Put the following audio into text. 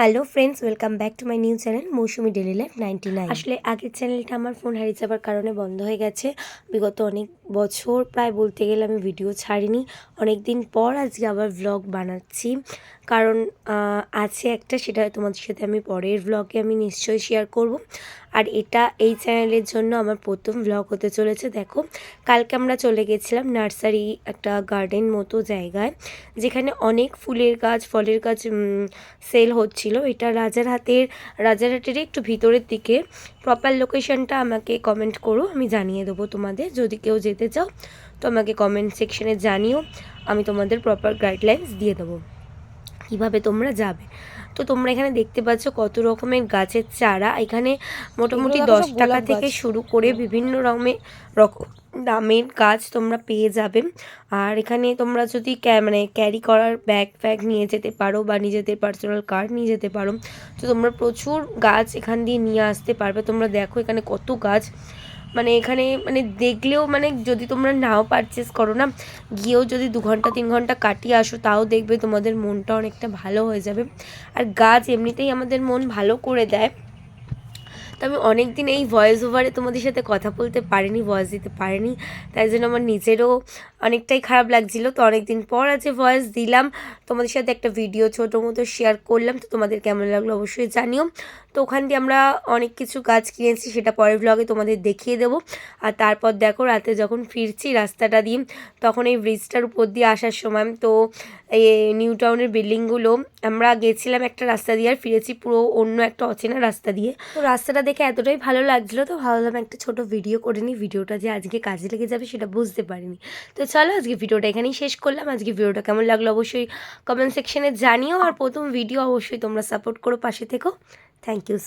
Hello friends, welcome back to my new channel Moushumi daily life 99। আসলে আগের চ্যানেলটা আমার ফোন হারিয়ে যাবার কারণে বন্ধ হয়ে গেছে। বিগত অনেক বছর প্রায় বলতে গেলে আমি ভিডিও ছাড়িনি। অনেক দিন পর আজকে আবার ভ্লগ বানাচ্ছি, কারণ আছে একটা, সেটা তোমাদের সাথে আমি পরের ভ্লগে আমি নিশ্চয়ই শেয়ার করব। আর এটা এই চ্যানেলের জন্য আমার প্রথম ভ্লগ হতে চলেছে। দেখো, কালকে আমরা চলে গেছিলাম নার্সারি, একটা গার্ডেন মতো জায়গায়, যেখানে অনেক ফুলের গাছ, ফলের গাছ সেল হচ্ছিল। এটা রাজারহাটের একটু ভিতরের দিকে। প্রপার লোকেশনটা আমাকে কমেন্ট করো, আমি জানিয়ে দেবো তোমাদের। যদি কেউ যেতে চাও তো আমাকে কমেন্ট সেকশনে জানিও, আমি তোমাদের প্রপার গাইডলাইন্স দিয়ে দেবো কীভাবে তোমরা যাবে। তো তোমরা এখানে দেখতে পাচ্ছ কত রকমের গাছের চারা। এখানে মোটামুটি 10 টাকা থেকে শুরু করে বিভিন্ন রকম দামের গাছ তোমরা পেয়ে যাবে। আর এখানে তোমরা যদি ক্যারি করার ব্যাগ ফ্যাগ নিয়ে যেতে পারো বা নিজেদের পার্সোনাল কার নিয়ে যেতে পারো, তো তোমরা প্রচুর গাছ এখান দিয়ে নিয়ে আসতে পারবে। তোমরা দেখো এখানে কত গাছ, এখানে দেখলেও যদি তোমরা নাও পারচেস করো না, গিয়েও যদি 2 ঘন্টা 3 ঘন্টা কাটিয়ে আসো, তাও দেখবে তোমাদের মনটা অনেকটা ভালো হয়ে যাবে। আর গাছ এমনিতেই আমাদের মন ভালো করে দেয়। তো আমি অনেক দিন এই ভয়েস ওভারে তোমাদের সাথে কথা বলতে পারিনি, ভয়েস দিতে পারিনি, তাই জন্য আমার নিজেরও অনেকটাই খারাপ লাগছিল। তো অনেক দিন পর আজ ভয়েস দিলাম, তোমাদের সাথে একটা ভিডিও ছোটো মতো শেয়ার করলাম। তো তোমাদের কেমন লাগলো অবশ্যই জানিও। তো ওখান দিয়ে আমরা অনেক কিছু গাছ কিনেছি, সেটা পরের ব্লগে তোমাদের দেখিয়ে দেবো। আর তারপর দেখো, রাতে যখন ফিরছি রাস্তাটা দিয়ে, তখন এই ব্রিজটার উপর দিয়ে আসার সময়, তো এই নিউ টাউনের বিল্ডিংগুলো, আমরা গেছিলাম একটা রাস্তা দিয়ে আর ফিরেছি পুরো অন্য একটা অচেনা রাস্তা দিয়ে। তো রাস্তাটা দেখে এতটাই ভালো লাগছিলো, তো ভাবলাম একটা ছোট ভিডিও করে নিই। ভিডিওটা যে আজকে কাজে লেগে যাবে সেটা বুঝতে পারিনি। তো চলো আজকে ভিডিওটা এখানেই শেষ করলাম। আজকে ভিডিওটা কেমন লাগলো অবশ্যই কমেন্ট সেকশনে জানিও। আর প্রথম ভিডিও, অবশ্যই তোমরা সাপোর্ট করো, পাশে থেকো। Thank you.